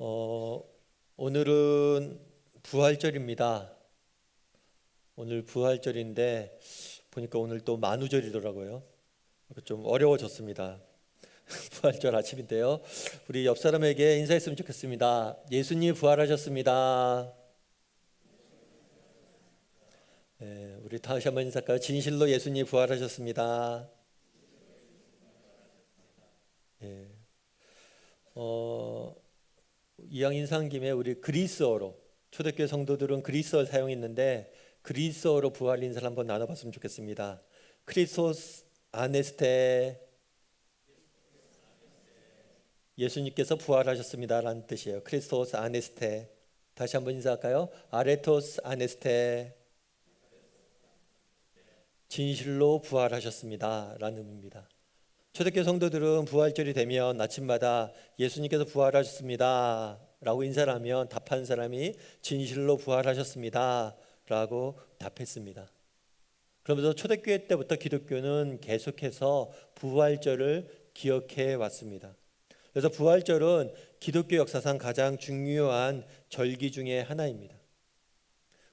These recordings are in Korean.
어, 오늘은 부활절입니다. 오늘 부활절인데 보니까 오늘 또 만우절이더라고요. 좀 어려워졌습니다. 부활절 아침인데요. 우리 옆 사람에게 인사했으면 좋겠습니다. 예수님 부활하셨습니다. 네, 우리 다시 한번 인사할까요? 진실로 예수님 부활하셨습니다. 네. 이왕 인사한 김에 우리 그리스어로, 초대교회 성도들은 그리스어를 사용했는데 그리스어로 부활 인사를 한번 나눠봤으면 좋겠습니다. 크리스토스 아네스테, 예수님께서 부활하셨습니다 라는 뜻이에요. 크리스토스 아네스테. 다시 한번 인사할까요? 아레토스 아네스테, 진실로 부활하셨습니다 라는 의미입니다. 초대교회 성도들은 부활절이 되면 아침마다 예수님께서 부활하셨습니다 라고 인사를 하면 답한 사람이 진실로 부활하셨습니다 라고 답했습니다. 그러면서 초대교회 때부터 기독교는 계속해서 부활절을 기억해 왔습니다. 그래서 부활절은 기독교 역사상 가장 중요한 절기 중에 하나입니다.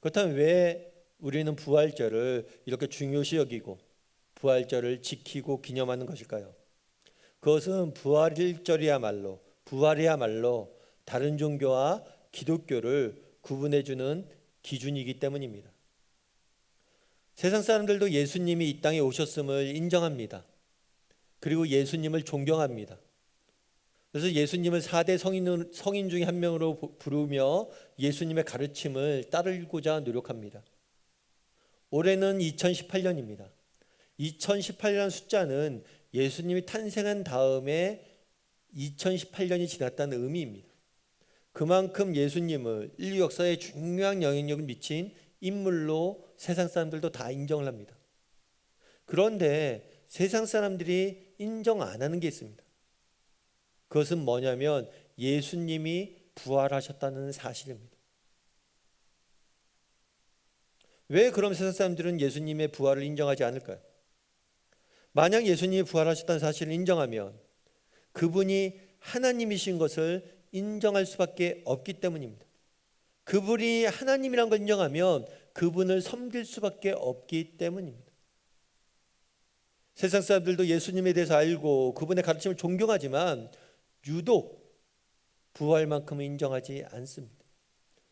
그렇다면 왜 우리는 부활절을 이렇게 중요시 여기고 부활절을 지키고 기념하는 것일까요? 그것은 부활이야말로 다른 종교와 기독교를 구분해주는 기준이기 때문입니다. 세상 사람들도 예수님이 이 땅에 오셨음을 인정합니다. 그리고 예수님을 존경합니다. 그래서 예수님을 4대 성인 중에 한 명으로 부르며 예수님의 가르침을 따르고자 노력합니다. 올해는 2018년입니다. 2018년 숫자는 예수님이 탄생한 다음에 2018년이 지났다는 의미입니다. 그만큼 예수님을 인류 역사에 중요한 영향력을 미친 인물로 세상 사람들도 다 인정을 합니다. 그런데 세상 사람들이 인정 안 하는 게 있습니다. 그것은 뭐냐면 예수님이 부활하셨다는 사실입니다. 왜 그럼 세상 사람들은 예수님의 부활을 인정하지 않을까요? 만약 예수님이 부활하셨다는 사실을 인정하면 그분이 하나님이신 것을 인정할 수밖에 없기 때문입니다. 그분이 하나님이란 걸 인정하면 그분을 섬길 수밖에 없기 때문입니다. 세상 사람들도 예수님에 대해서 알고 그분의 가르침을 존경하지만 유독 부활만큼은 인정하지 않습니다.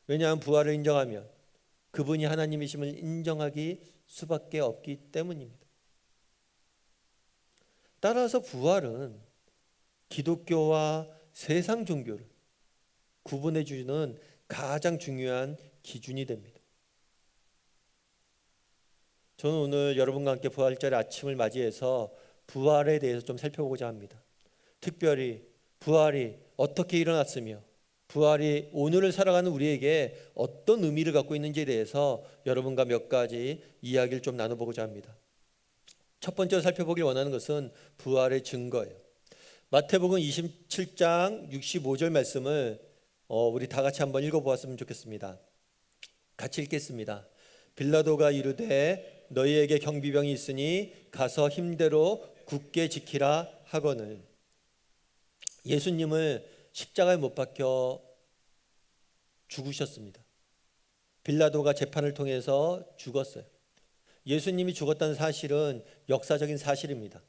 왜냐하면 부활을 인정하면 그분이 하나님이심을 인정하기 수밖에 없기 때문입니다. 따라서 부활은 기독교와 세상 종교를 구분해 주는 가장 중요한 기준이 됩니다. 저는 오늘 여러분과 함께 부활절의 아침을 맞이해서 부활에 대해서 좀 살펴보고자 합니다. 특별히 부활이 어떻게 일어났으며 부활이 오늘을 살아가는 우리에게 어떤 의미를 갖고 있는지에 대해서 여러분과 몇 가지 이야기를 좀 나눠보고자 합니다. 첫 번째로 살펴보길 원하는 것은 부활의 증거예요. 마태복음 27장 65절 말씀을 우리 다 같이 한번 읽어보았으면 좋겠습니다. 같이 읽겠습니다. 빌라도가 이르되 너희에게 경비병이 있으니 가서 힘대로 굳게 지키라 하거늘. 예수님을 십자가에 못 박혀 죽으셨습니다. 빌라도가 재판을 통해서 죽었어요. 예수님이 죽었다는 사실은 역사적인 사실입니다.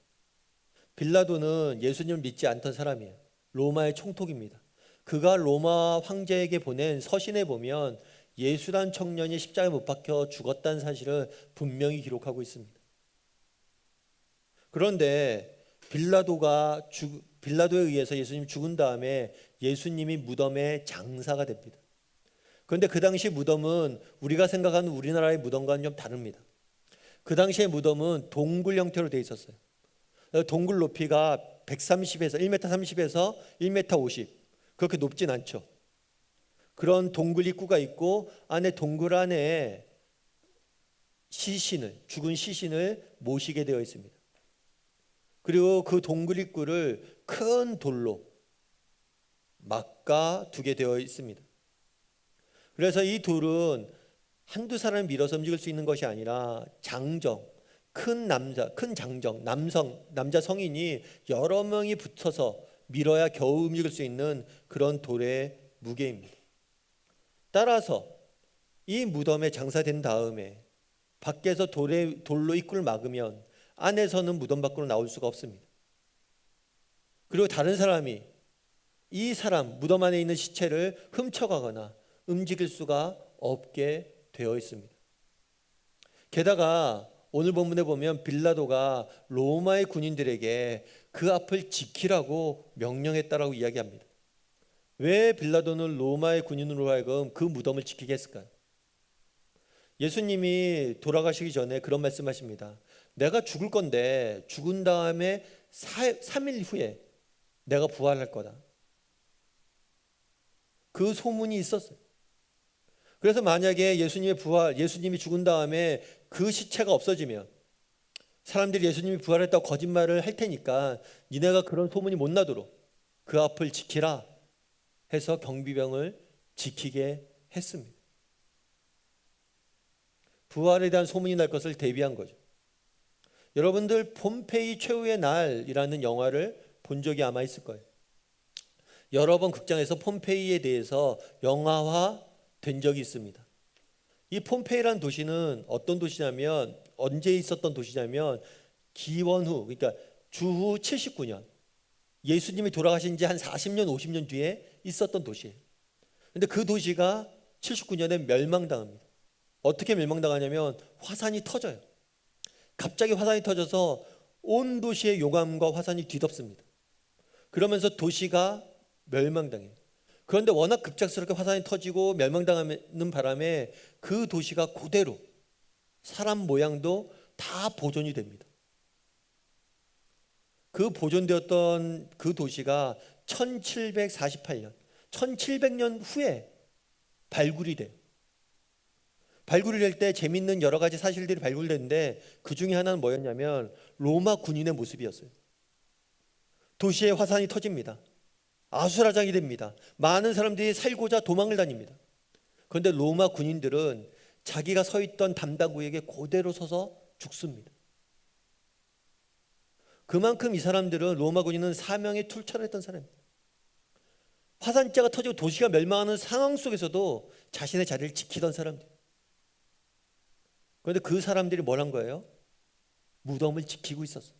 빌라도는 예수님을 믿지 않던 사람이에요. 로마의 총독입니다. 그가 로마 황제에게 보낸 서신에 보면 예수란 청년이 십자가에 못 박혀 죽었다는 사실을 분명히 기록하고 있습니다. 그런데 빌라도에 의해서 예수님이 죽은 다음에 예수님이 무덤의 장사가 됩니다. 그런데 그 당시 무덤은 우리가 생각하는 우리나라의 무덤과는 좀 다릅니다. 그 당시의 무덤은 동굴 형태로 되어 있었어요. 동굴 높이가 1m 30에서 1m 50, 그렇게 높진 않죠. 그런 동굴 입구가 있고 안에 동굴 안에 죽은 시신을 모시게 되어 있습니다. 그리고 그 동굴 입구를 큰 돌로 막아 두게 되어 있습니다. 그래서 이 돌은 한두 사람을 밀어서 움직일 수 있는 것이 아니라 큰 남자 성인이 여러 명이 붙어서 밀어야 겨우 움직일 수 있는 그런 돌의 무게입니다. 따라서 이 무덤에 장사된 다음에 밖에서 돌로 입구를 막으면 안에서는 무덤 밖으로 나올 수가 없습니다. 그리고 다른 사람이 이 사람 무덤 안에 있는 시체를 훔쳐가거나 움직일 수가 없게 되어 있습니다. 게다가 오늘 본문에 보면 빌라도가 로마의 군인들에게 그 앞을 지키라고 명령했다라고 이야기합니다. 왜 빌라도는 로마의 군인으로 하여금 그 무덤을 지키게 했을까요? 예수님이 돌아가시기 전에 그런 말씀하십니다. 내가 죽을 건데 죽은 다음에 3일 후에 내가 부활할 거다. 그 소문이 있었어요. 그래서 만약에 예수님이 죽은 다음에 그 시체가 없어지면 사람들이 예수님이 부활했다고 거짓말을 할 테니까 니네가 그런 소문이 못 나도록 그 앞을 지키라 해서 경비병을 지키게 했습니다. 부활에 대한 소문이 날 것을 대비한 거죠. 여러분들 폼페이 최후의 날이라는 영화를 본 적이 아마 있을 거예요. 여러 번 극장에서 폼페이에 대해서 영화화 된 적이 있습니다. 이 폼페이라는 도시는 어떤 도시냐면 언제 있었던 도시냐면 기원 후 그러니까 주후 79년 예수님이 돌아가신 지 한 40년 50년 뒤에 있었던 도시예요. 그런데 그 도시가 79년에 멸망당합니다. 어떻게 멸망당하냐면 화산이 터져요. 갑자기 화산이 터져서 온 도시의 용암과 화산이 뒤덮습니다. 그러면서 도시가 멸망당해요. 그런데 워낙 급작스럽게 화산이 터지고 멸망당하는 바람에 그 도시가 그대로 사람 모양도 다 보존이 됩니다. 그 보존되었던 그 도시가 1748년, 1700년 후에 발굴이 돼요. 발굴이 될 때 재밌는 여러 가지 사실들이 발굴됐는데 그 중에 하나는 뭐였냐면 로마 군인의 모습이었어요. 도시에 화산이 터집니다. 아수라장이 됩니다. 많은 사람들이 살고자 도망을 다닙니다. 그런데 로마 군인들은 자기가 서 있던 담당구에게 그대로 서서 죽습니다. 그만큼 이 사람들은 로마 군인은 사명에 투철했던 사람입니다. 화산재가 터지고 도시가 멸망하는 상황 속에서도 자신의 자리를 지키던 사람들. 그런데 그 사람들이 뭘 한 거예요? 무덤을 지키고 있었어요.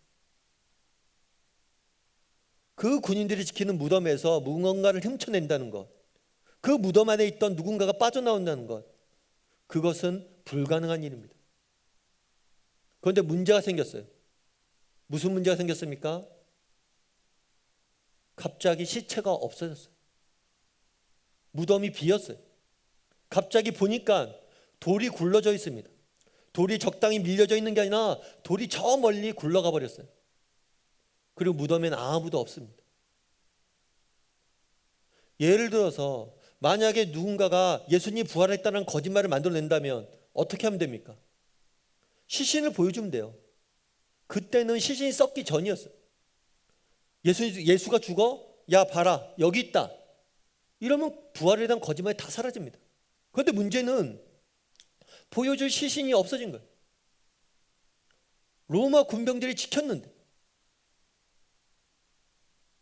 그 군인들이 지키는 무덤에서 무언가를 훔쳐낸다는 것, 그 무덤 안에 있던 누군가가 빠져나온다는 것, 그것은 불가능한 일입니다. 그런데 문제가 생겼어요. 무슨 문제가 생겼습니까? 갑자기 시체가 없어졌어요. 무덤이 비었어요. 갑자기 보니까 돌이 굴러져 있습니다. 돌이 적당히 밀려져 있는 게 아니라 돌이 저 멀리 굴러가 버렸어요. 그리고 무덤에는 아무도 없습니다. 예를 들어서 만약에 누군가가 예수님이 부활했다는 거짓말을 만들어낸다면 어떻게 하면 됩니까? 시신을 보여주면 돼요. 그때는 시신이 썩기 전이었어요. 예수가 죽어? 야 봐라 여기 있다. 이러면 부활에 대한 거짓말이 다 사라집니다. 그런데 문제는 보여줄 시신이 없어진 거예요. 로마 군병들이 지켰는데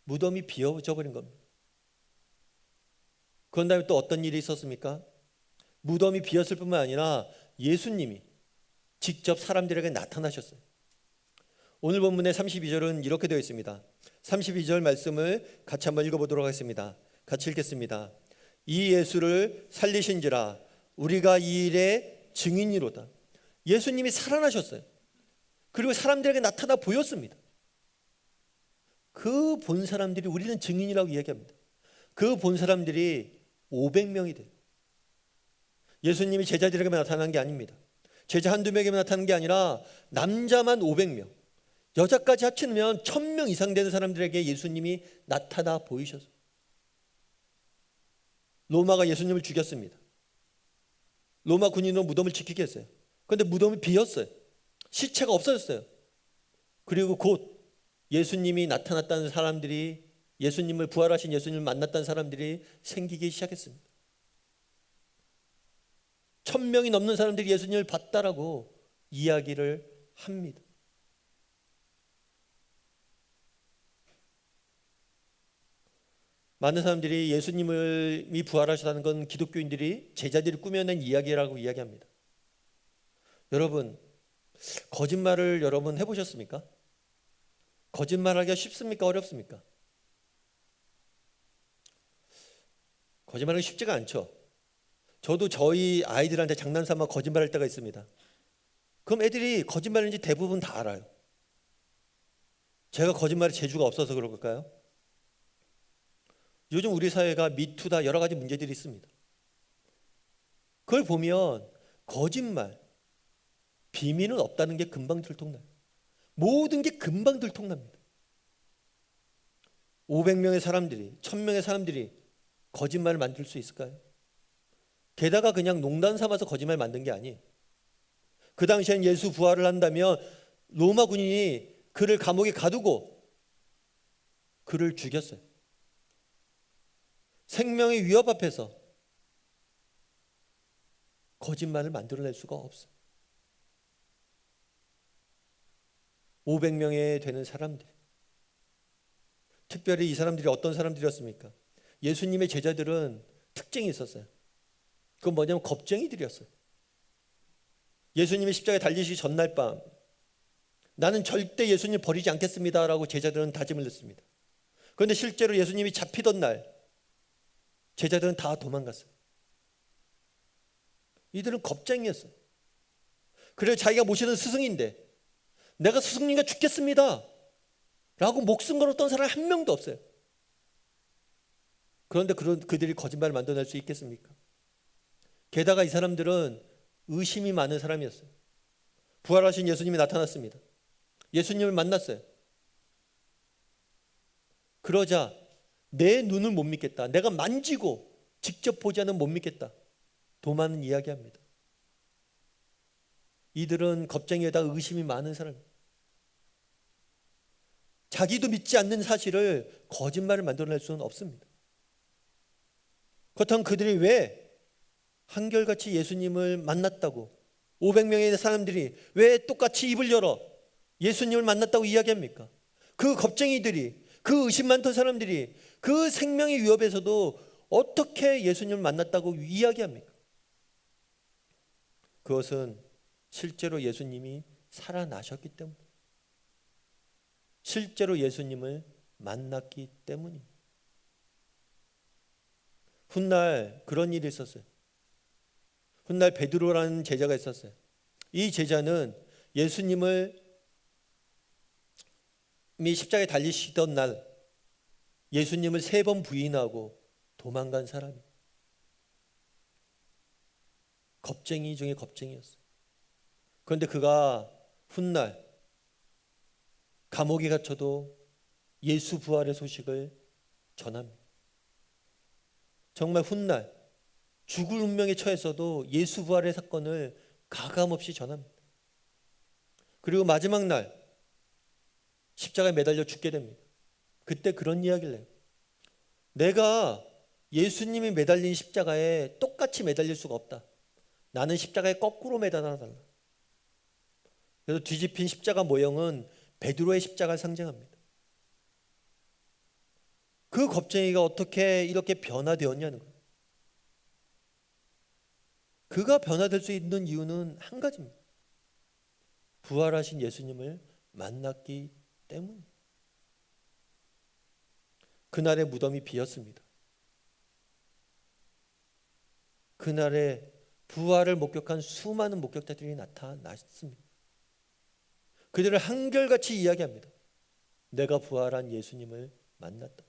무덤이 비어져 버린 겁니다. 그런 다음에 또 어떤 일이 있었습니까? 무덤이 비었을 뿐만 아니라 예수님이 직접 사람들에게 나타나셨어요. 오늘 본문의 32절은 이렇게 되어 있습니다. 32절 말씀을 같이 한번 읽어보도록 하겠습니다. 같이 읽겠습니다. 이 예수를 살리신지라 우리가 이 일의 증인이로다. 예수님이 살아나셨어요. 그리고 사람들에게 나타나 보였습니다. 그 본 사람들이 우리는 증인이라고 이야기합니다. 그 본 사람들이 500명이 돼요. 예수님이 제자들에게만 나타난 게 아닙니다. 제자 한두 명에게만 나타난 게 아니라 남자만 500명, 여자까지 합치면 1000명 이상 되는 사람들에게 예수님이 나타나 보이셨어요. 로마가 예수님을 죽였습니다. 로마 군인은 무덤을 지키게 했어요. 그런데 무덤이 비었어요. 시체가 없어졌어요. 그리고 곧 예수님이 나타났다는 사람들이, 예수님을 부활하신 예수님을 만났다는 사람들이 생기기 시작했습니다. 1000명이 넘는 사람들이 예수님을 봤다라고 이야기를 합니다. 많은 사람들이 예수님이 부활하셨다는 건 기독교인들이 제자들이 꾸며낸 이야기라고 이야기합니다. 여러분, 거짓말을 여러분 해보셨습니까? 거짓말하기가 쉽습니까? 어렵습니까? 거짓말하기 쉽지가 않죠. 저도 저희 아이들한테 장난삼아 거짓말할 때가 있습니다. 그럼 애들이 거짓말인지 대부분 다 알아요. 제가 거짓말에 재주가 없어서 그럴까요? 요즘 우리 사회가 미투다 여러 가지 문제들이 있습니다. 그걸 보면 거짓말, 비밀은 없다는 게 금방 들통나요. 모든 게 금방 들통납니다. 500명의 사람들이, 1000명의 사람들이 거짓말을 만들 수 있을까요? 게다가 그냥 농담 삼아서 거짓말 만든 게 아니에요. 그 당시엔 예수 부활을 한다면 로마 군인이 그를 감옥에 가두고 그를 죽였어요. 생명의 위협 앞에서 거짓말을 만들어낼 수가 없어요. 500명에 되는 사람들, 특별히 이 사람들이 어떤 사람들이었습니까? 예수님의 제자들은 특징이 있었어요. 그건 뭐냐면 겁쟁이들이었어요. 예수님이 십자가에 달리시기 전날 밤, 나는 절대 예수님 버리지 않겠습니다라고 제자들은 다짐을 했습니다. 그런데 실제로 예수님이 잡히던 날 제자들은 다 도망갔어요. 이들은 겁쟁이였어요. 그래서 자기가 모시는 스승인데 내가 스승님과 죽겠습니다 라고 목숨 걸었던 사람 한 명도 없어요. 그런데 그들이 거짓말을 만들어낼 수 있겠습니까? 게다가 이 사람들은 의심이 많은 사람이었어요. 부활하신 예수님이 나타났습니다. 예수님을 만났어요. 그러자 내 눈을 못 믿겠다. 내가 만지고 직접 보지 않으면 못 믿겠다. 도마는 이야기합니다. 이들은 겁쟁이에다 의심이 많은 사람이에요. 자기도 믿지 않는 사실을 거짓말을 만들어낼 수는 없습니다. 그렇다면 그들이 왜 한결같이 예수님을 만났다고 500명의 사람들이 왜 똑같이 입을 열어 예수님을 만났다고 이야기합니까? 그 겁쟁이들이, 그 의심 많던 사람들이 그 생명의 위협에서도 어떻게 예수님을 만났다고 이야기합니까? 그것은 실제로 예수님이 살아나셨기 때문에, 실제로 예수님을 만났기 때문입니다. 훗날 그런 일이 있었어요. 훗날 베드로라는 제자가 있었어요. 이 제자는 예수님을 십자가에 달리시던 날 예수님을 3번 부인하고 도망간 사람이에요. 겁쟁이 중에 겁쟁이였어요. 그런데 그가 훗날 감옥에 갇혀도 예수 부활의 소식을 전합니다. 정말 훗날 죽을 운명에 처해서도 예수 부활의 사건을 가감없이 전합니다. 그리고 마지막 날 십자가에 매달려 죽게 됩니다. 그때 그런 이야기를 해요. 내가 예수님이 매달린 십자가에 똑같이 매달릴 수가 없다. 나는 십자가에 거꾸로 매달아달라. 그래서 뒤집힌 십자가 모형은 베드로의 십자가를 상징합니다. 그 겁쟁이가 어떻게 이렇게 변화되었냐는 거예요. 그가 변화될 수 있는 이유는 한 가지입니다. 부활하신 예수님을 만났기 때문입니다. 그날의 무덤이 비었습니다. 그날에 부활을 목격한 수많은 목격자들이 나타났습니다. 그들을 한결같이 이야기합니다. 내가 부활한 예수님을 만났다.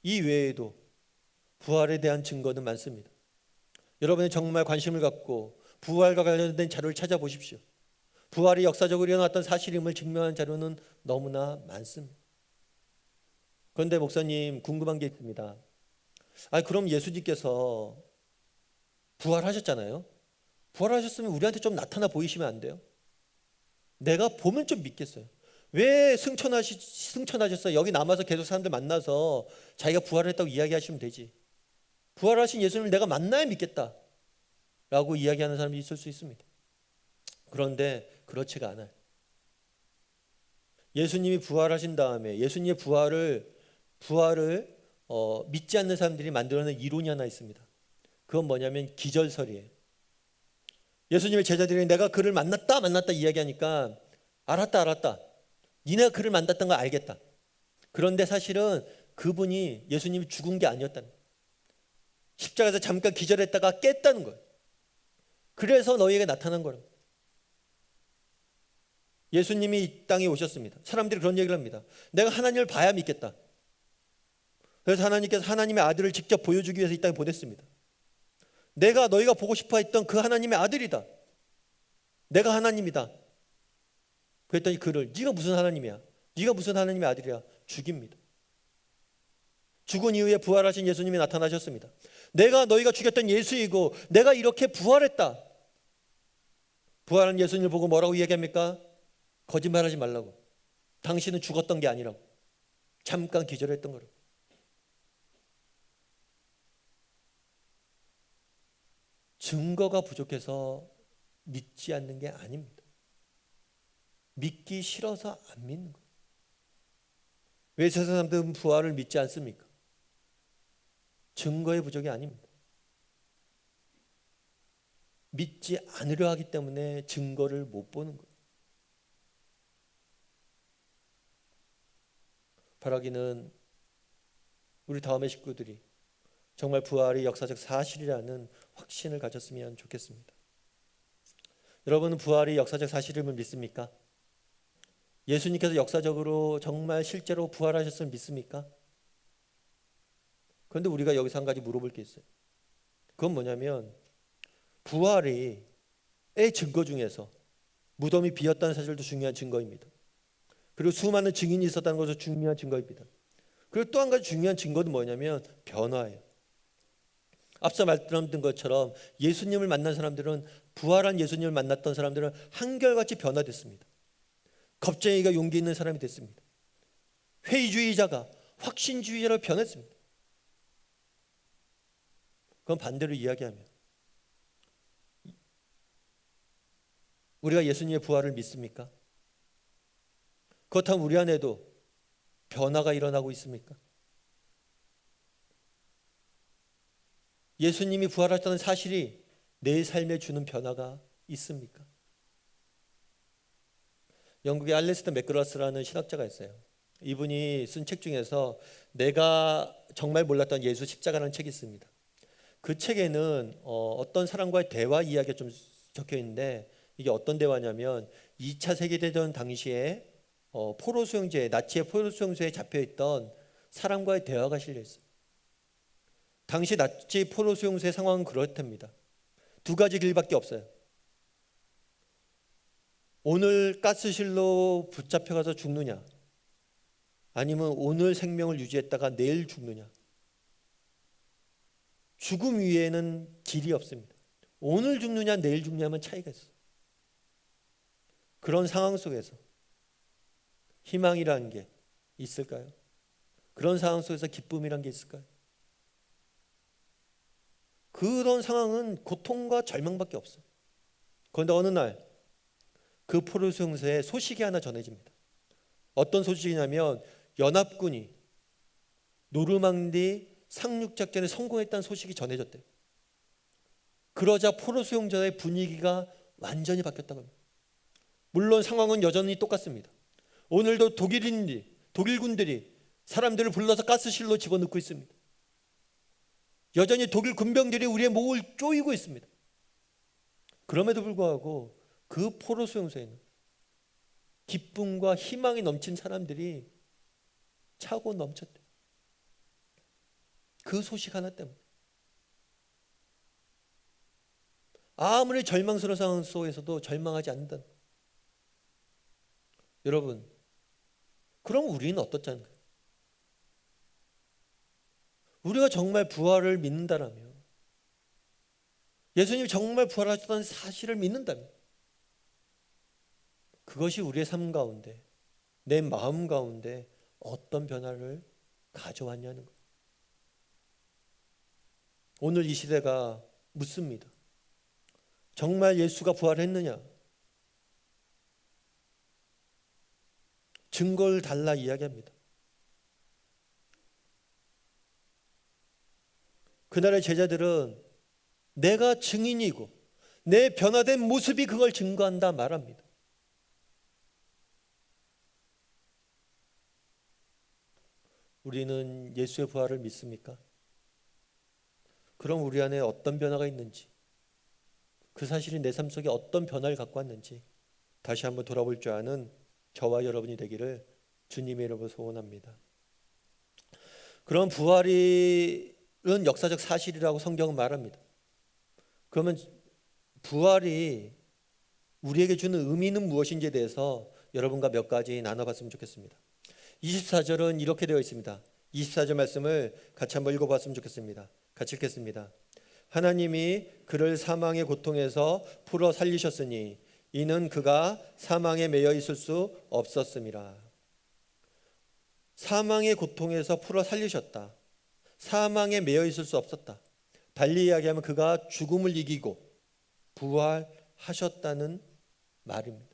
이 외에도 부활에 대한 증거는 많습니다. 여러분이 정말 관심을 갖고 부활과 관련된 자료를 찾아보십시오. 부활이 역사적으로 일어났던 사실임을 증명한 자료는 너무나 많습니다. 그런데 목사님 궁금한 게 있습니다. 그럼 예수님께서 부활하셨잖아요. 부활하셨으면 우리한테 좀 나타나 보이시면 안 돼요? 내가 보면 좀 믿겠어요. 왜 승천하셨어요? 여기 남아서 계속 사람들 만나서 자기가 부활했다고 이야기하시면 되지. 부활하신 예수님을 내가 만나야 믿겠다 라고 이야기하는 사람이 있을 수 있습니다. 그런데 그렇지가 않아요. 예수님이 부활하신 다음에 예수님의 부활을 믿지 않는 사람들이 만들어낸 이론이 하나 있습니다. 그건 뭐냐면 기절설이에요. 예수님의 제자들이 내가 그를 만났다 이야기하니까 알았다. 니네가 그를 만났던 걸 알겠다. 그런데 사실은 그분이 예수님이 죽은 게 아니었다는 거예요. 십자가에서 잠깐 기절했다가 깼다는 거예요. 그래서 너희에게 나타난 거라고. 예수님이 이 땅에 오셨습니다. 사람들이 그런 얘기를 합니다. 내가 하나님을 봐야 믿겠다. 그래서 하나님께서 하나님의 아들을 직접 보여주기 위해서 이 땅에 보냈습니다. 내가 너희가 보고 싶어 했던 그 하나님의 아들이다. 내가 하나님이다. 그랬더니 그를 네가 무슨 하나님이야? 네가 무슨 하나님의 아들이야? 죽입니다. 죽은 이후에 부활하신 예수님이 나타나셨습니다. 내가 너희가 죽였던 예수이고 내가 이렇게 부활했다. 부활한 예수님을 보고 뭐라고 이야기합니까? 거짓말하지 말라고. 당신은 죽었던 게 아니라고. 잠깐 기절했던 거라고. 증거가 부족해서 믿지 않는 게 아닙니다. 믿기 싫어서 안 믿는 거예요. 왜 세상 사람들은 부활을 믿지 않습니까? 증거의 부족이 아닙니다. 믿지 않으려 하기 때문에 증거를 못 보는 거예요. 바라기는 우리 다음의 식구들이 정말 부활이 역사적 사실이라는 확신을 가졌으면 좋겠습니다. 여러분은 부활이 역사적 사실임을 믿습니까? 예수님께서 역사적으로 정말 실제로 부활하셨음을 믿습니까? 그런데 우리가 여기서 한 가지 물어볼 게 있어요. 그건 뭐냐면 부활의 증거 중에서 무덤이 비었다는 사실도 중요한 증거입니다. 그리고 수많은 증인이 있었다는 것도 중요한 증거입니다. 그리고 또 한 가지 중요한 증거는 뭐냐면 변화예요. 앞서 말씀드린 것처럼 예수님을 만난 사람들은, 부활한 예수님을 만났던 사람들은 한결같이 변화됐습니다. 겁쟁이가 용기 있는 사람이 됐습니다. 회의주의자가 확신주의자로 변했습니다. 그건 반대로 이야기하면 우리가 예수님의 부활을 믿습니까? 그렇다면 우리 안에도 변화가 일어나고 있습니까? 예수님이 부활하셨다는 사실이 내 삶에 주는 변화가 있습니까? 영국의 알레스터 맥그라스라는 신학자가 있어요. 이분이 쓴 책 중에서 내가 정말 몰랐던 예수 십자가라는 책이 있습니다. 그 책에는 어떤 사람과의 대화 이야기가 좀 적혀 있는데, 이게 어떤 대화냐면 2차 세계대전 당시에 포로 수용소에, 나치의 포로 수용소에 잡혀있던 사람과의 대화가 실려 있어요. 당시 나치 포로 수용소의 상황은 그렇답니다. 두 가지 길밖에 없어요. 오늘 가스실로 붙잡혀가서 죽느냐, 아니면 오늘 생명을 유지했다가 내일 죽느냐. 죽음 위에는 길이 없습니다. 오늘 죽느냐 내일 죽느냐면 차이가 있어요. 그런 상황 속에서 희망이라는 게 있을까요? 그런 상황 속에서 기쁨이라는 게 있을까요? 그런 상황은 고통과 절망밖에 없어요. 그런데 어느 날 그 포로 수용소에 소식이 하나 전해집니다. 어떤 소식이냐면 연합군이 노르망디 상륙작전에 성공했다는 소식이 전해졌대요. 그러자 포로 수용소의 분위기가 완전히 바뀌었다고 합니다. 물론 상황은 여전히 똑같습니다. 오늘도 독일군들이 사람들을 불러서 가스실로 집어넣고 있습니다. 여전히 독일 군병들이 우리의 목을 조이고 있습니다. 그럼에도 불구하고 그 포로 수용소에는 기쁨과 희망이 넘친 사람들이 차고 넘쳤대요. 그 소식 하나 때문에. 아무리 절망스러운 상황 속에서도 절망하지 않는다. 여러분, 그럼 우리는 어떻다는 거예요? 우리가 정말 부활을 믿는다라면, 예수님이 정말 부활하셨다는 사실을 믿는다면, 그것이 우리의 삶 가운데, 내 마음 가운데 어떤 변화를 가져왔냐는 거예요. 오늘 이 시대가 묻습니다. 정말 예수가 부활했느냐? 증거를 달라 이야기합니다. 그날의 제자들은 내가 증인이고 내 변화된 모습이 그걸 증거한다 말합니다. 우리는 예수의 부활을 믿습니까? 그럼 우리 안에 어떤 변화가 있는지, 그 사실이 내 삶 속에 어떤 변화를 갖고 왔는지 다시 한번 돌아볼 줄 아는 저와 여러분이 되기를 주님의 이름으로 소원합니다. 그럼 부활은 역사적 사실이라고 성경은 말합니다. 그러면 부활이 우리에게 주는 의미는 무엇인지에 대해서 여러분과 몇 가지 나눠봤으면 좋겠습니다. 24절은 이렇게 되어 있습니다. 24절 말씀을 같이 한번 읽어봤으면 좋겠습니다. 같이 읽겠습니다. 하나님이 그를 사망의 고통에서 풀어 살리셨으니 이는 그가 사망에 매여 있을 수 없었음이라. 사망의 고통에서 풀어 살리셨다. 사망에 매여 있을 수 없었다. 달리 이야기하면 그가 죽음을 이기고 부활하셨다는 말입니다.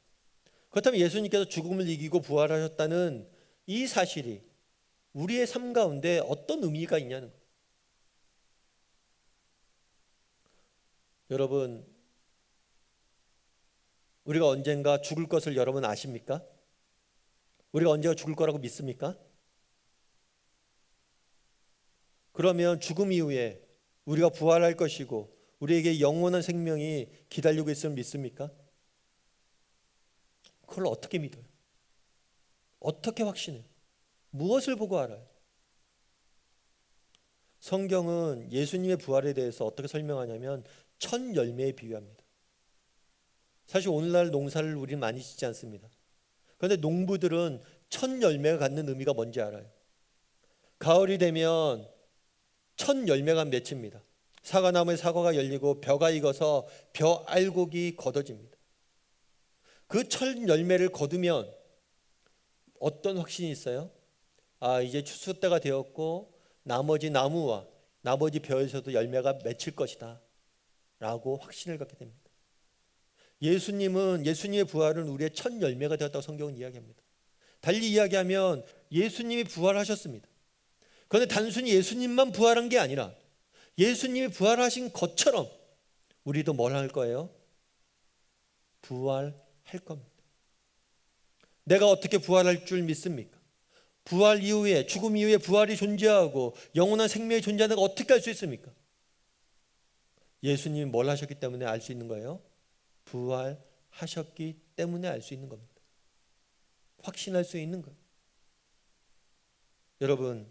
그렇다면 예수님께서 죽음을 이기고 부활하셨다는 이 사실이 우리의 삶 가운데 어떤 의미가 있냐는 거예요. 여러분, 우리가 언젠가 죽을 것을 여러분 아십니까? 우리가 언제가 죽을 거라고 믿습니까? 그러면 죽음 이후에 우리가 부활할 것이고 우리에게 영원한 생명이 기다리고 있음을 믿습니까? 그걸 어떻게 믿어요? 어떻게 확신해요? 무엇을 보고 알아요? 성경은 예수님의 부활에 대해서 어떻게 설명하냐면 첫 열매에 비유합니다. 사실 오늘날 농사를 우리는 많이 짓지 않습니다. 그런데 농부들은 첫 열매가 갖는 의미가 뭔지 알아요. 가을이 되면 첫 열매가 맺힙니다. 사과나무에 사과가 열리고 벼가 익어서 벼 알곡이 걷어집니다. 그 첫 열매를 거두면 어떤 확신이 있어요? 아, 이제 추수 때가 되었고 나머지 나무와 나머지 벼에서도 열매가 맺힐 것이다 라고 확신을 갖게 됩니다. 예수님의 부활은 우리의 첫 열매가 되었다고 성경은 이야기합니다. 달리 이야기하면 예수님이 부활하셨습니다. 그런데 단순히 예수님만 부활한 게 아니라 예수님이 부활하신 것처럼 우리도 뭘 할 거예요? 부활할 겁니다. 내가 어떻게 부활할 줄 믿습니까? 부활 이후에, 죽음 이후에 부활이 존재하고 영원한 생명이 존재하는 걸 어떻게 알 수 있습니까? 예수님이 뭘 하셨기 때문에 알 수 있는 거예요? 부활하셨기 때문에 알 수 있는 겁니다. 확신할 수 있는 거예요. 여러분,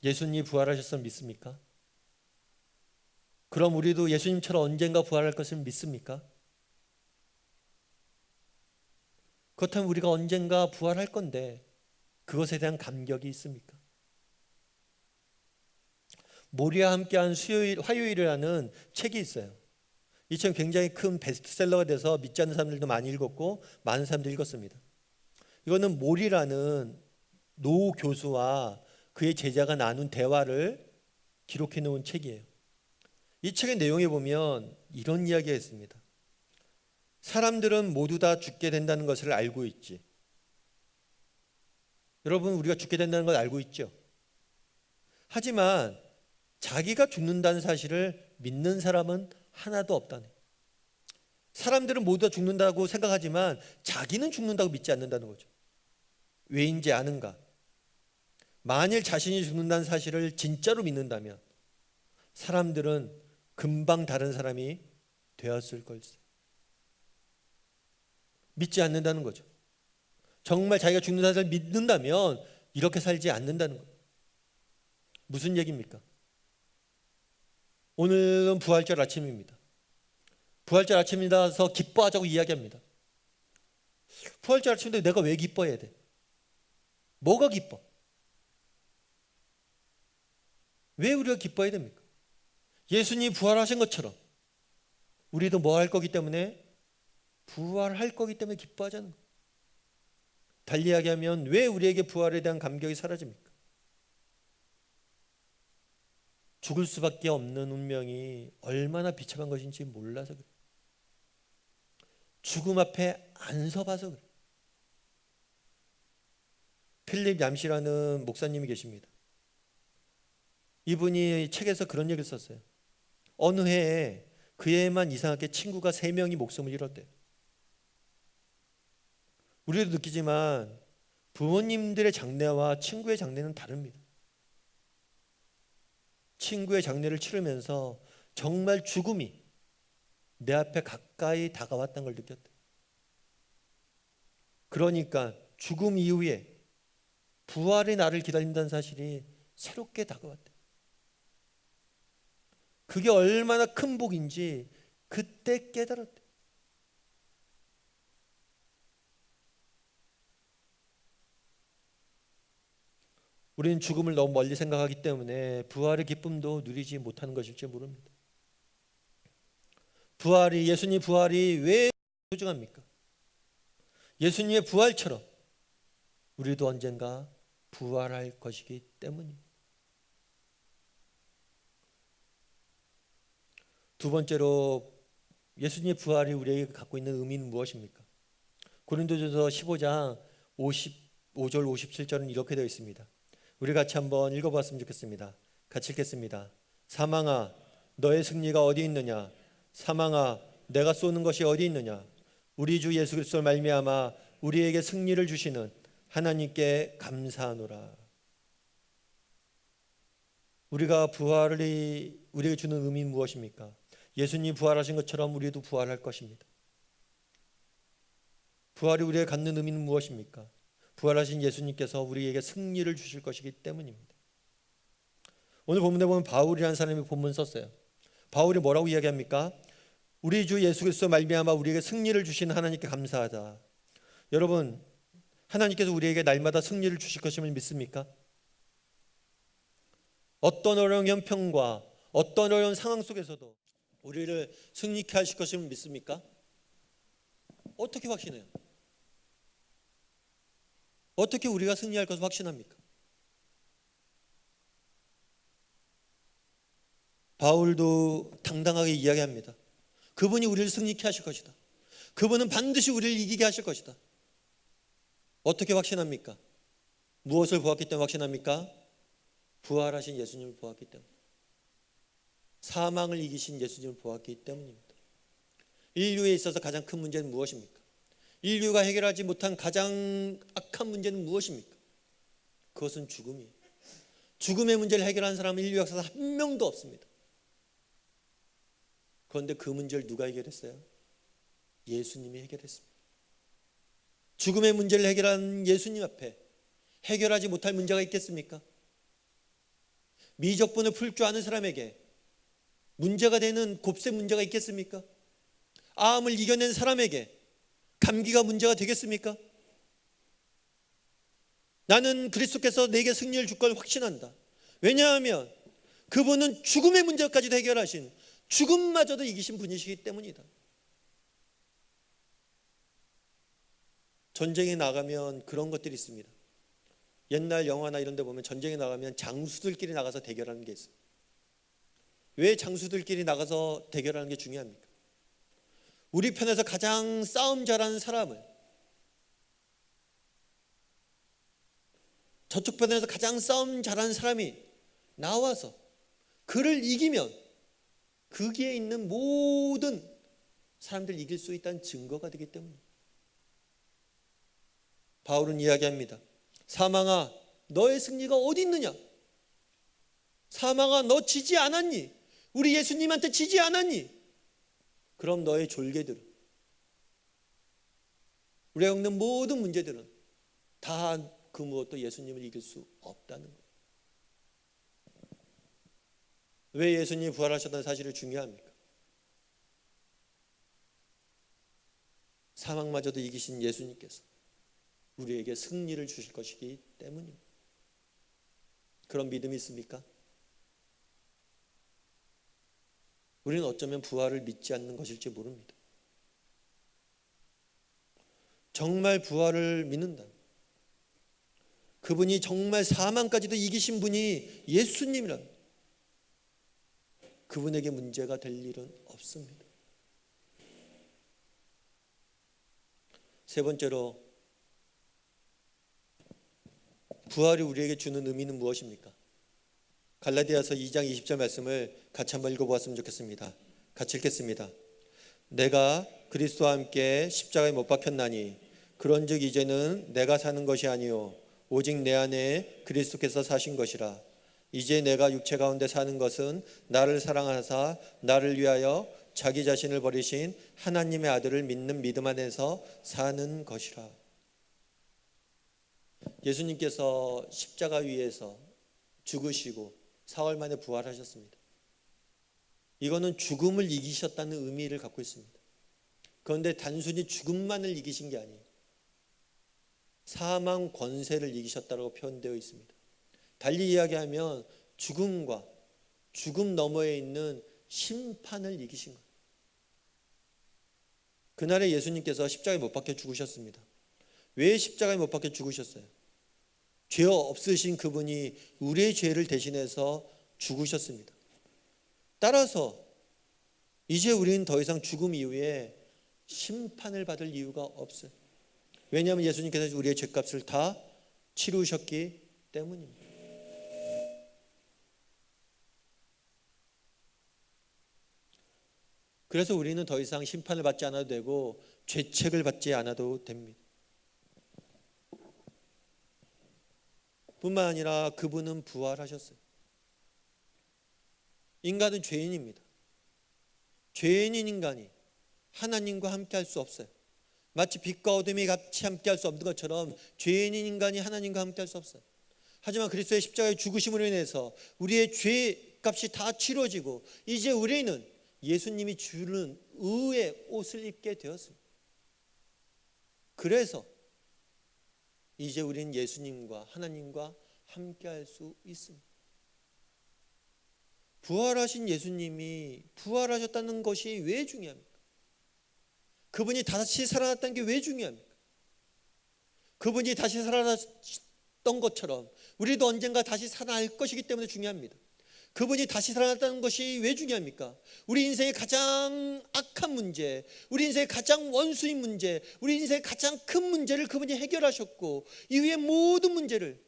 예수님이 부활하셨음을 믿습니까? 그럼 우리도 예수님처럼 언젠가 부활할 것을 믿습니까? 그렇다면 우리가 언젠가 부활할 건데 그것에 대한 감격이 있습니까? 모리와 함께한 화요일이라는 책이 있어요. 이 책은 굉장히 큰 베스트셀러가 돼서 믿지 않는 사람들도 많이 읽었고 많은 사람들이 읽었습니다. 이거는 모리라는 노 교수와 그의 제자가 나눈 대화를 기록해 놓은 책이에요. 이 책의 내용에 보면 이런 이야기가 있습니다. 사람들은 모두 다 죽게 된다는 것을 알고 있지. 여러분, 우리가 죽게 된다는 걸 알고 있죠. 하지만 자기가 죽는다는 사실을 믿는 사람은 하나도 없다네. 사람들은 모두 다 죽는다고 생각하지만 자기는 죽는다고 믿지 않는다는 거죠. 왜인지 아는가? 만일 자신이 죽는다는 사실을 진짜로 믿는다면 사람들은 금방 다른 사람이 되었을 걸세. 믿지 않는다는 거죠. 정말 자기가 죽는다는 사실을 믿는다면 이렇게 살지 않는다는 거예요. 무슨 얘기입니까? 오늘은 부활절 아침입니다. 부활절 아침이라서 기뻐하자고 이야기합니다. 부활절 아침인데 내가 왜 기뻐해야 돼? 뭐가 기뻐? 왜 우리가 기뻐해야 됩니까? 예수님이 부활하신 것처럼 우리도 뭐 할 거기 때문에 부활할 거기 때문에 기뻐하자는 거예요. 달리 이야기하면 왜 우리에게 부활에 대한 감격이 사라집니까? 죽을 수밖에 없는 운명이 얼마나 비참한 것인지 몰라서 그래요. 죽음 앞에 안 서봐서 그래요. 필립 얌시라는 목사님이 계십니다. 이분이 책에서 그런 얘기를 썼어요. 어느 해에 그 해에만 이상하게 친구가 3명이 목숨을 잃었대요. 우리도 느끼지만 부모님들의 장례와 친구의 장례는 다릅니다. 친구의 장례를 치르면서 정말 죽음이 내 앞에 가까이 다가왔다는 걸 느꼈대요. 그러니까 죽음 이후에 부활의 날을 기다린다는 사실이 새롭게 다가왔대요. 그게 얼마나 큰 복인지 그때 깨달았대요. 우리는 죽음을 너무 멀리 생각하기 때문에 부활의 기쁨도 누리지 못하는 것일지 모릅니다. 예수님 부활이 왜 소중합니까? 예수님의 부활처럼 우리도 언젠가 부활할 것이기 때문입니다. 두 번째로 예수님의 부활이 우리에게 갖고 있는 의미는 무엇입니까? 고린도전서 15장 55절 57절은 이렇게 되어 있습니다. 우리 같이 한번 읽어봤으면 좋겠습니다. 같이 읽겠습니다. 사망아 너의 승리가 어디 있느냐? 사망아 내가 쏘는 것이 어디 있느냐? 우리 주 예수 그리스도를 말미암아 우리에게 승리를 주시는 하나님께 감사하노라. 부활이 우리에게 주는 의미는 무엇입니까? 예수님이 부활하신 것처럼 우리도 부활할 것입니다. 부활이 우리에게 갖는 의미는 무엇입니까? 부활하신 예수님께서 우리에게 승리를 주실 것이기 때문입니다. 오늘 본문에 보면 바울이라는 사람이 본문 썼어요. 바울이 뭐라고 이야기합니까? 우리 주 예수 그리스도 말미암아 우리에게 승리를 주신 하나님께 감사하다. 여러분, 하나님께서 우리에게 날마다 승리를 주실 것임을 믿습니까? 어떤 어려운 형편과 어떤 어려운 상황 속에서도 우리를 승리케 하실 것임을 믿습니까? 어떻게 확신해요? 어떻게 우리가 승리할 것을 확신합니까? 바울도 당당하게 이야기합니다. 그분이 우리를 승리케 하실 것이다. 그분은 반드시 우리를 이기게 하실 것이다. 어떻게 확신합니까? 무엇을 보았기 때문에 확신합니까? 부활하신 예수님을 보았기 때문에, 사망을 이기신 예수님을 보았기 때문입니다. 인류에 있어서 가장 큰 문제는 무엇입니까? 인류가 해결하지 못한 가장 악한 문제는 무엇입니까? 그것은 죽음이에요. 죽음의 문제를 해결한 사람은 인류 역사에서 한 명도 없습니다. 그런데 그 문제를 누가 해결했어요? 예수님이 해결했습니다. 죽음의 문제를 해결한 예수님 앞에 해결하지 못할 문제가 있겠습니까? 미적분을 풀 줄 아는 사람에게 문제가 되는 곱세 문제가 있겠습니까? 암을 이겨낸 사람에게 감기가 문제가 되겠습니까? 나는 그리스도께서 내게 승리를 줄 걸 확신한다. 왜냐하면 그분은 죽음의 문제까지도 해결하신, 죽음마저도 이기신 분이시기 때문이다. 전쟁에 나가면 그런 것들이 있습니다. 옛날 영화나 이런 데 보면 전쟁에 나가면 장수들끼리 나가서 대결하는 게 있어요. 왜 장수들끼리 나가서 대결하는 게 중요합니까? 우리 편에서 가장 싸움 잘하는 사람을 저쪽 편에서 가장 싸움 잘하는 사람이 나와서 그를 이기면 거기에 있는 모든 사람들 이길 수 있다는 증거가 되기 때문입니다. 바울은 이야기합니다. 사망아 너의 승리가 어디 있느냐? 사망아 너 지지 않았니? 우리 예수님한테 지지 않았니? 그럼 너의 졸개들은, 우리가 겪는 모든 문제들은 다 그 무엇도 예수님을 이길 수 없다는 거예요. 왜 예수님이 부활하셨다는 사실이 중요합니까? 사망마저도 이기신 예수님께서 우리에게 승리를 주실 것이기 때문입니다. 그런 믿음이 있습니까? 우리는 어쩌면 부활을 믿지 않는 것일지 모릅니다. 정말 부활을 믿는다, 그분이 정말 사망까지도 이기신 분이 예수님이란, 그분에게 문제가 될 일은 없습니다. 세 번째로 부활이 우리에게 주는 의미는 무엇입니까? 갈라디아서 2장 20절 말씀을 같이 한번 읽어보았으면 좋겠습니다. 같이 읽겠습니다. 내가 그리스도와 함께 십자가에 못 박혔나니 그런즉 이제는 내가 사는 것이 아니요 오직 내 안에 그리스도께서 사신 것이라. 이제 내가 육체 가운데 사는 것은 나를 사랑하사 나를 위하여 자기 자신을 버리신 하나님의 아들을 믿는 믿음 안에서 사는 것이라. 예수님께서 십자가 위에서 죽으시고 사흘 만에 부활하셨습니다. 이거는 죽음을 이기셨다는 의미를 갖고 있습니다. 그런데 단순히 죽음만을 이기신 게 아니에요. 사망 권세를 이기셨다고 표현되어 있습니다. 달리 이야기하면 죽음과 죽음 너머에 있는 심판을 이기신 거예요. 그날에 예수님께서 십자가에 못 박혀 죽으셨습니다. 왜 십자가에 못 박혀 죽으셨어요? 죄 없으신 그분이 우리의 죄를 대신해서 죽으셨습니다. 따라서 이제 우리는 더 이상 죽음 이후에 심판을 받을 이유가 없어요. 왜냐하면 예수님께서 우리의 죄값을 다 치르셨기 때문입니다. 그래서 우리는 더 이상 심판을 받지 않아도 되고 죄책을 받지 않아도 됩니다. 뿐만 아니라 그분은 부활하셨어요. 인간은 죄인입니다. 죄인인 인간이 하나님과 함께 할 수 없어요. 마치 빛과 어둠이 같이 함께 할 수 없는 것처럼 죄인인 인간이 하나님과 함께 할 수 없어요. 하지만 그리스도의 십자가의 죽으심으로 인해서 우리의 죄값이 다 치러지고 이제 우리는 예수님이 주는 의의 옷을 입게 되었습니다. 그래서 이제 우리는 예수님과 하나님과 함께 할 수 있습니다. 부활하신 예수님이 부활하셨다는 것이 왜 중요합니까? 그분이 다시 살아났다는 게 왜 중요합니까? 그분이 다시 살아났던 것처럼 우리도 언젠가 다시 살아날 것이기 때문에 중요합니다. 그분이 다시 살아났다는 것이 왜 중요합니까? 우리 인생의 가장 악한 문제, 우리 인생의 가장 원수인 문제, 우리 인생의 가장 큰 문제를 그분이 해결하셨고 이후에 모든 문제를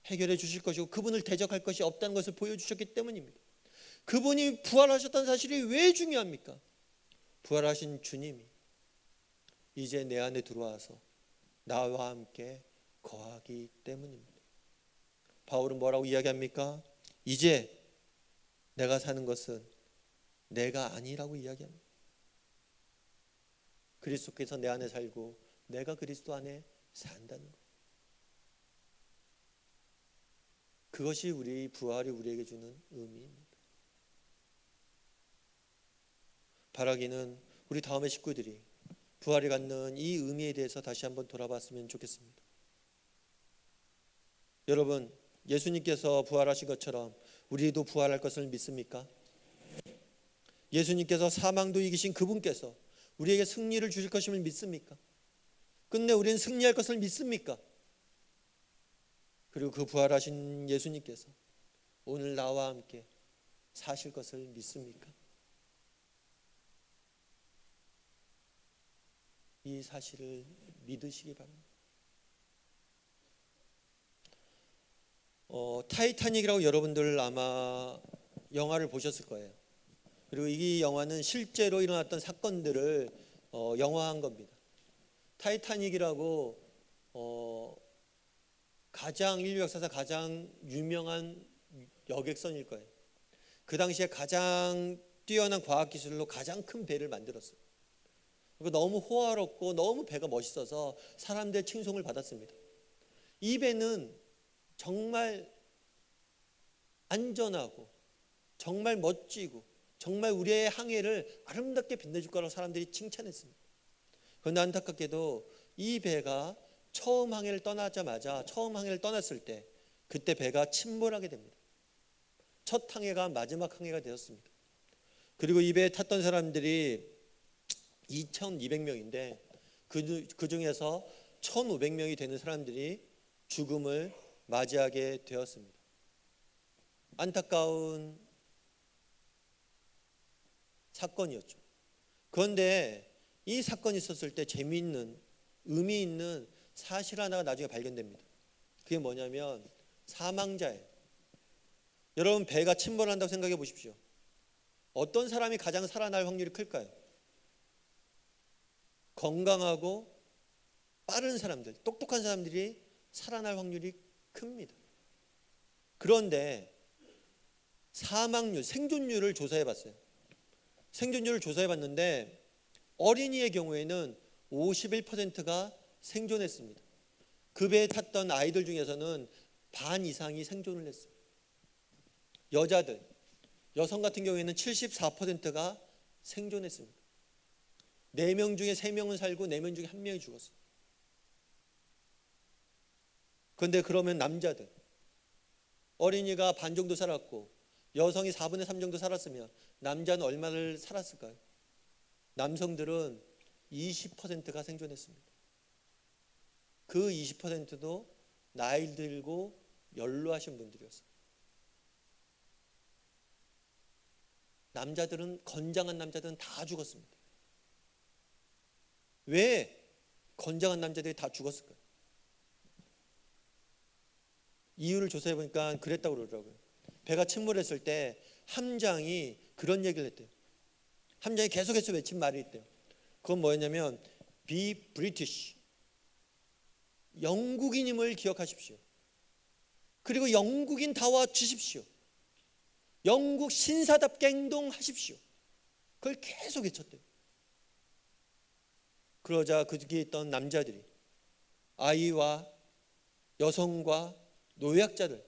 해결해 주실 것이고 그분을 대적할 것이 없다는 것을 보여주셨기 때문입니다. 그분이 부활하셨다는 사실이 왜 중요합니까? 부활하신 주님이 이제 내 안에 들어와서 나와 함께 거하기 때문입니다. 바울은 뭐라고 이야기합니까? 이제 내가 사는 것은 내가 아니라고 이야기합니다. 그리스도께서 내 안에 살고 내가 그리스도 안에 산다는 것. 그것이 우리 부활이 우리에게 주는 의미입니다. 바라기는 우리 다음의 식구들이 부활이 갖는 이 의미에 대해서 다시 한번 돌아봤으면 좋겠습니다. 여러분, 예수님께서 부활하신 것처럼 우리도 부활할 것을 믿습니까? 예수님께서 사망도 이기신 그분께서 우리에게 승리를 주실 것임을 믿습니까? 끝내 우리는 승리할 것을 믿습니까? 그리고 그 부활하신 예수님께서 오늘 나와 함께 사실 것을 믿습니까? 이 사실을 믿으시기 바랍니다. 타이타닉이라고 여러분들 아마 영화를 보셨을 거예요. 그리고 이 영화는 실제로 일어났던 사건들을 영화한 겁니다. 타이타닉이라고 인류 역사상 가장 유명한 여객선일 거예요. 그 당시에 가장 뛰어난 과학기술로 가장 큰 배를 만들었어요. 그리고 너무 호화롭고 너무 배가 멋있어서 사람들의 칭송을 받았습니다. 이 배는 정말 안전하고 정말 멋지고 정말 우리의 항해를 아름답게 빛내줄 거라고 사람들이 칭찬했습니다. 그런데 안타깝게도 이 배가 처음 항해를 떠났을 때 그때 배가 침몰하게 됩니다. 첫 항해가 마지막 항해가 되었습니다. 그리고 이 배에 탔던 사람들이 2,200명인데 그 중에서 1,500명이 되는 사람들이 죽음을 맞이하게 되었습니다. 안타까운 사건이었죠. 그런데 이 사건이 있었을 때 재미있는 의미 있는 사실 하나가 나중에 발견됩니다. 그게 뭐냐면 사망자예요. 여러분, 배가 침몰한다고 생각해 보십시오. 어떤 사람이 가장 살아날 확률이 클까요? 건강하고 빠른 사람들, 똑똑한 사람들이 살아날 확률이 큽니다. 그런데 사망률, 생존율을 조사해 봤어요. 생존율을 조사해 봤는데 어린이의 경우에는 51%가 생존했습니다. 그 배에 탔던 아이들 중에서는 반 이상이 생존을 했어요. 여성 같은 경우에는 74%가 생존했습니다. 4명 중에 3명은 살고 4명 중에 1명이 죽었어요. 그런데 그러면 남자들, 어린이가 반 정도 살았고 여성이 4분의 3 정도 살았으면 남자는 얼마를 살았을까요? 남성들은 20%가 생존했습니다. 그 20%도 나이 들고 연로하신 분들이었어요. 건장한 남자들은 다 죽었습니다. 왜 건장한 남자들이 다 죽었을까요? 이유를 조사해 보니까 그랬다고 그러더라고요. 배가 침몰했을 때 함장이 그런 얘기를 했대요. 함장이 계속해서 외친 말이 있대요. 그건 뭐였냐면 Be British, 영국인임을 기억하십시오. 그리고 영국인다워 주십시오. 영국 신사답게 행동하십시오. 그걸 계속 외쳤대요. 그러자 거기에 있던 남자들이 아이와 여성과 노약자들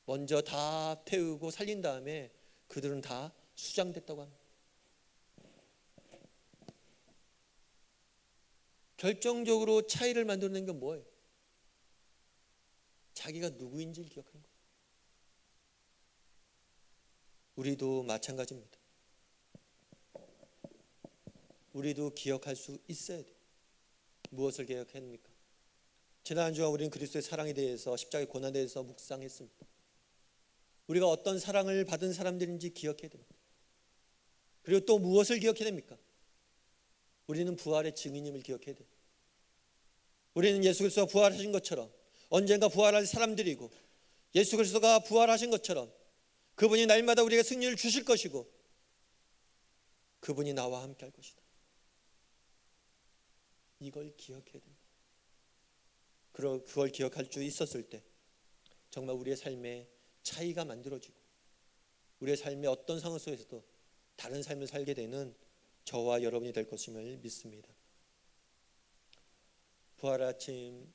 먼저 다 태우고 살린 다음에 그들은 다 수장됐다고 합니다. 결정적으로 차이를 만들어낸 건 뭐예요? 자기가 누구인지를 기억하는 거예요. 우리도 마찬가지입니다. 우리도 기억할 수 있어야 돼요. 무엇을 기억합니까? 지난 주간 우리는 그리스도의 사랑에 대해서, 십자가의 고난에 대해서 묵상했습니다. 우리가 어떤 사랑을 받은 사람들인지 기억해야 됩니다. 그리고 또 무엇을 기억해야 됩니까? 우리는 부활의 증인임을 기억해야 돼요. 우리는 예수 그리스도가 부활하신 것처럼 언젠가 부활할 사람들이고, 예수 그리스도가 부활하신 것처럼 그분이 날마다 우리에게 승리를 주실 것이고, 그분이 나와 함께 할 것이다. 이걸 기억해야 됩니다. 그걸 기억할 수 있었을 때 정말 우리의 삶에 차이가 만들어지고, 우리의 삶의 어떤 상황 속에서도 다른 삶을 살게 되는 저와 여러분이 될 것임을 믿습니다. 부활 아침,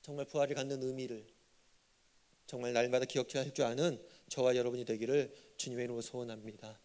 정말 부활이 갖는 의미를 정말 날마다 기억할 줄 아는 저와 여러분이 되기를 주님의 이름으로 소원합니다.